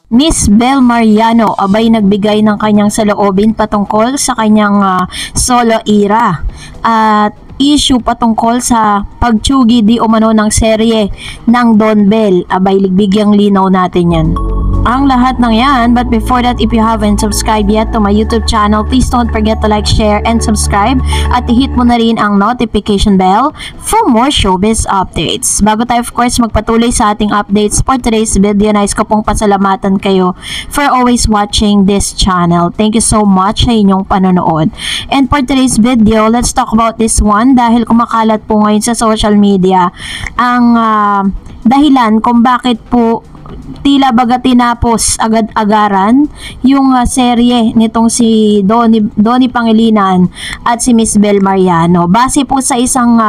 Miss Bel Mariano abay nagbigay ng kanyang saloobin patungkol sa kanyang solo era at issue patungkol sa pagtsugi di umano ng serye ng Don Bell. Abay bigyang linaw natin yan. Ang lahat ng yan, but before that, if you haven't subscribed yet to my YouTube channel, please don't forget to like, share, and subscribe at i-hit mo na rin ang notification bell for more showbiz updates. Bago tayo of course magpatuloy sa ating updates for today's video, nais ko pong pasalamatan kayo for always watching this channel. Thank you so much sa inyong panonood. And for today's video, let's talk about this one dahil kumakalat po ngayon sa social media ang dahilan kung bakit po tila baga tinapos agad-agaran yung serye nitong si Donnie Pangilinan at si Miss Bel Mariano. Base po sa isang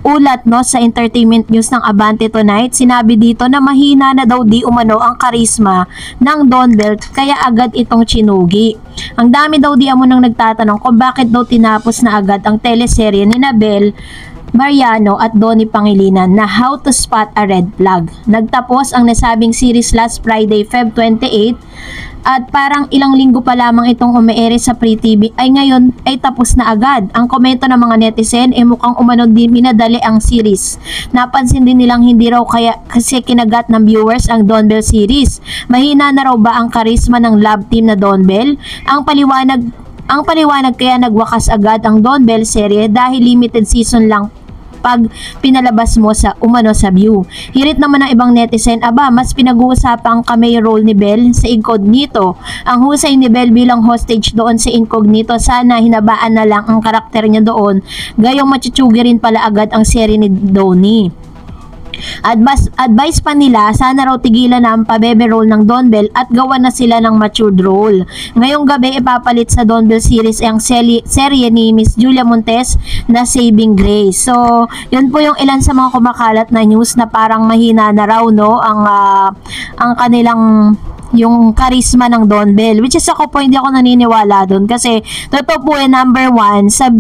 ulat sa Entertainment News ng Abante Tonight, sinabi dito na mahina na daw di umano ang karisma ng Don Bell kaya agad itong chinugi. Ang dami daw di amo nang nagtatanong kung bakit daw tinapos na agad ang teleserye ni Bel Mariano at Donnie Pangilinan na How to Spot a Red Flag. Nagtapos ang nasabing series last Friday, Feb 28 at parang ilang linggo pa lamang itong umeere sa Free TV ay ngayon ay tapos na agad. Ang komento ng mga netizen ay mukhang umano din minadali ang series. Napansin din nilang hindi raw kaya kasi kinagat ng viewers ang Don Bell series. Mahina na raw ba ang karisma ng love team na Don Bell? Ang paliwanag kaya nagwakas agad ang Don Bell serye dahil limited season lang pag pinalabas mo sa View. Hirit naman ng ibang netizen, mas pinag-uusapan ang cameo role ni Bell sa Incognito. Ang husay ni Bell bilang hostage doon sa Incognito, sana hinabaan na lang ang karakter niya doon, gayong machuchugi rin pala agad ang serye ni Donnie. Advice pa nila, sana raw tigilan na ang pabebe role ng Don Bell at gawa na sila ng matured role. Ngayong gabi ipapalit sa Don Bell series ang serye ni Miss Julia Montes na Saving Grace. So, yun po yung ilan sa mga kumakalat na news na parang mahina na raw ang kanilang yung karisma ng Don Bell, which is ako po hindi ako naniniwala doon kasi totoo po number one sa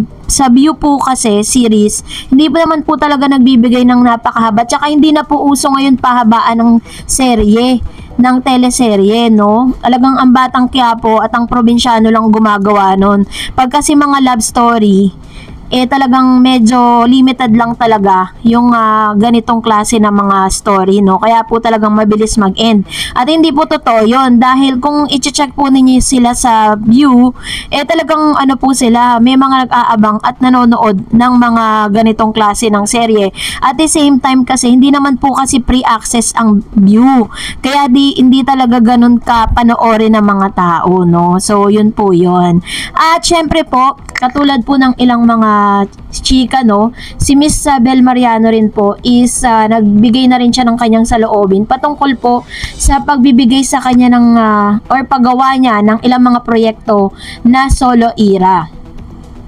View po kasi series hindi po naman po talaga nagbibigay ng napakahaba, tsaka hindi na po uso ngayon pahabaan ng serye ng teleserye, talagang ang Batang Quiapo at ang probinsyano lang gumagawa nun. Pag kasi mga love story talagang medyo limited lang talaga yung ganitong klase ng mga story, kaya po talagang mabilis mag-end. At hindi po totoo yun dahil kung i-check po ninyo sila sa View, talagang po sila, may mga nag-aabang at nanonood ng mga ganitong klase ng serye. At the same time kasi hindi naman po kasi pre-access ang View, kaya hindi talaga ganun ka panoorin ng mga tao, so yun po yun. At syempre po, katulad po ng ilang mga chika, si Miss Bel Mariano rin po is nagbigay na rin siya ng kanyang saloobin patungkol po sa pagbibigay sa kanya ng or paggawa niya ng ilang mga proyekto na solo era.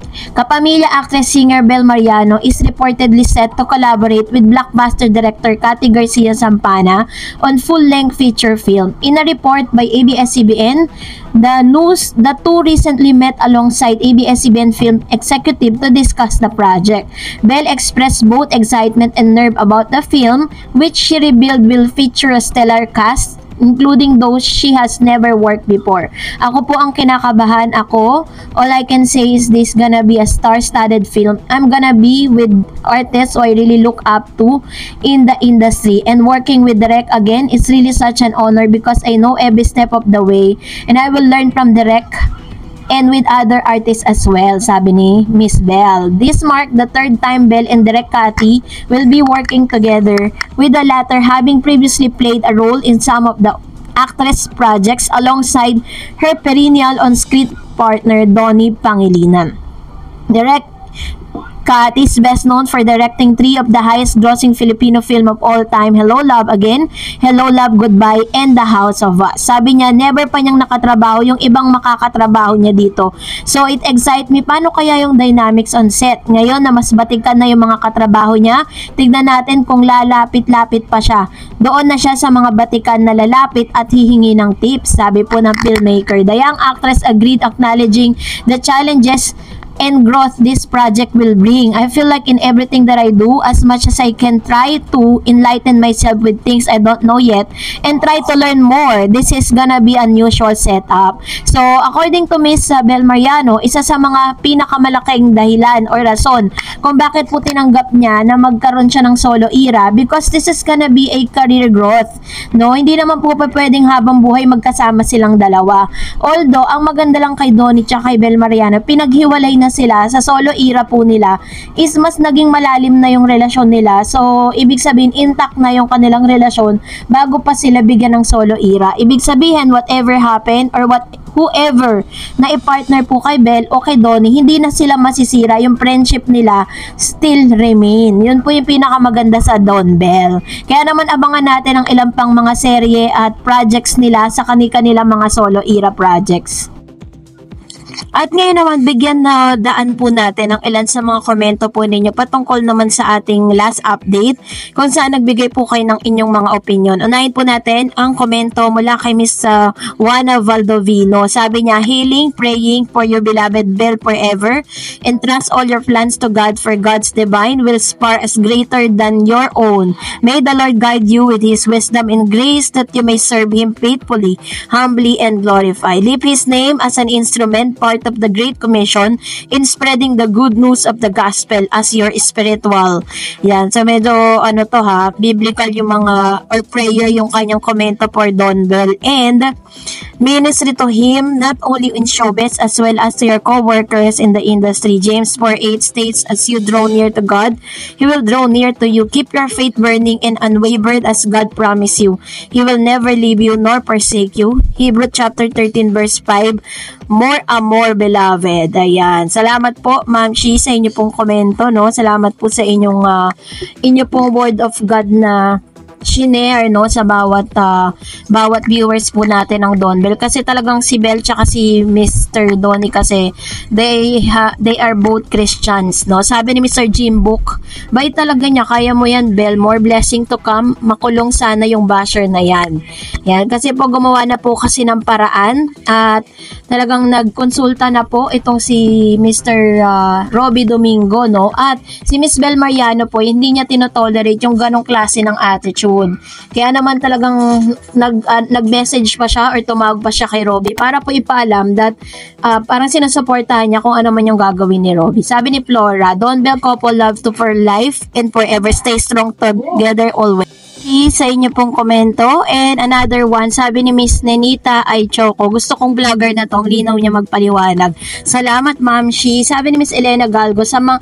Kapamilya actress singer Bel Mariano is reportedly set to collaborate with blockbuster director Cathy Garcia Zampana on full-length feature film. In a report by ABS-CBN, the two recently met alongside ABS-CBN film executive to discuss the project. Bel expressed both excitement and nerve about the film, which she revealed will feature a stellar cast including those she has never worked before. Ako po ang kinakabahan ako. All I can say is this gonna be a star-studded film. I'm gonna be with artists who I really look up to in the industry, and working with Direk again is really such an honor because I know every step of the way and I will learn from Direk and with other artists as well, sabi ni Miss Bel. This marked the third time Bel and Direk Cathy will be working together, with the latter having previously played a role in some of the actress projects alongside her perennial on-screen partner Donnie Pangilinan. Direk Cathy is best known for directing three of the highest-grossing Filipino film of all time, Hello Love Again, Hello Love Goodbye, and The House of Us. Sabi niya, never pa niyang nakatrabaho yung ibang makakatrabaho niya dito. So it excites me, paano kaya yung dynamics on set? Ngayon na mas batikan na yung mga katrabaho niya, tignan natin kung lalapit-lapit pa siya. Doon na siya sa mga batikan na lalapit at hihingi ng tips, sabi po ng filmmaker. The young actress agreed, acknowledging the challenges and growth this project will bring. I feel like in everything that I do, as much as I can try to enlighten myself with things I don't know yet and try to learn more, this is gonna be unusual setup. So, according to Miss Bel Mariano, isa sa mga pinakamalaking dahilan or rason kung bakit po tinanggap niya na magkaroon siya ng solo era, because this is gonna be a career growth. No, hindi naman po pwedeng habang buhay magkasama silang dalawa. Although, ang maganda lang kay Donnie at kay Bel Mariano, pinaghiwalay na sila sa solo era po nila, is mas naging malalim na yung relasyon nila. So, ibig sabihin, intact na yung kanilang relasyon bago pa sila bigyan ng solo era. Ibig sabihin, whatever happened or whoever na i-partner po kay Bel o kay Donnie, hindi na sila masisira. Yung friendship nila still remain. Yun po yung pinakamaganda sa Don Bell. Kaya naman abangan natin ang ilang pang mga serye at projects nila sa kani-kanila mga solo era projects. At ngayon naman, bigyan na daan po natin ang ilan sa mga komento po ninyo patungkol naman sa ating last update kung saan nagbigay po kayo ng inyong mga opinion. Unahin po natin ang komento mula kay Miss Juana Valdovino. Sabi niya, healing, praying for your beloved Bel forever, and trust all your plans to God, for God's divine will spar as greater than your own. May the Lord guide you with His wisdom and grace that you may serve Him faithfully, humbly, and glorify. Leave His name as an instrument, part of the Great Commission in spreading the good news of the gospel as your spiritual. Yan. So, medyo, biblical yung mga, or prayer yung kanyang komento for Don Bell. And, ministry to him, not only in showbiz, as well as to your co-workers in the industry. James 4:8 states, as you draw near to God, He will draw near to you. Keep your faith burning and unwavered as God promised you. He will never leave you nor forsake you. Hebrew chapter 13 verse 5, more amor, beloved. Ayan. Salamat po, Ma'am Shi, sa inyo pong komento, no? Salamat po sa inyong pong word of God na shinare, no, sa bawat viewers po natin ng Don Bell, kasi talagang si Bel tsaka si Mr. Donnie kasi they are both Christians, no. Sabi ni Mr. Jim Book, bait talaga niya, kaya mo yan Bel, more blessing to come, makulong sana yung basher na yan. Yan, kasi po gumawa na po kasi ng paraan at talagang nagkonsulta na po itong si Mr. Robby Domingo, no, at si Miss Bel Mariano po, hindi niya tinotolerate yung ganong klase ng attitude. Kaya naman talagang nag-message pa siya or tumawag pa siya kay Robby para po ipaalam that parang sinusuportahan niya kung ano man yung gagawin ni Robby. Sabi ni Flora, Don Bell couple love to for life and forever, stay strong together always. Sa inyo pong komento. And another one, sabi ni Miss Nenita ay Choco, gusto kong vlogger na tong linaw niya magpaliwanag. Salamat, Ma'am Shi. Sabi ni Miss Elena Galgo, sana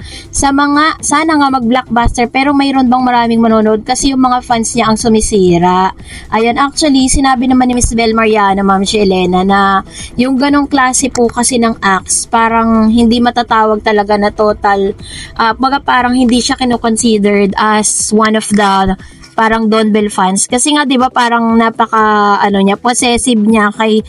nga mag-blockbuster, pero mayroon bang maraming manonood kasi yung mga fans niya ang sumisira. Ayan, actually, sinabi naman ni Miss Bel Mariana, Ma'am Shi Elena, na yung ganong klase po kasi ng acts, parang hindi matatawag talaga na total, parang hindi siya kinoconsidered as one of the parang Don Bell fans, kasi nga 'di ba parang napaka possessive niya kay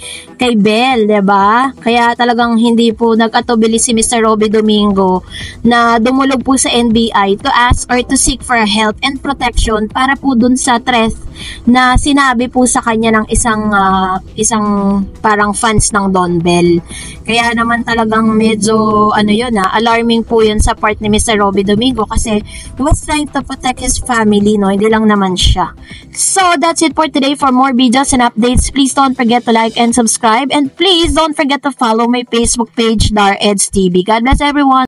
Bel, 'di ba? Kaya talagang hindi po nag-atubili si Mr. Robby Domingo na dumulog po sa NBI to ask or to seek for help and protection para po dun sa threat na sinabi po sa kanya ng isang parang fans ng Don Bell. Kaya naman talagang medyo alarming po 'yun sa part ni Mr. Robby Domingo, kasi he was trying to protect his family, no? Hindi lang naman siya. So, that's it for today. For more videos and updates, please don't forget to like and subscribe. And please don't forget to follow my Facebook page, Dar Eds TV. God bless everyone.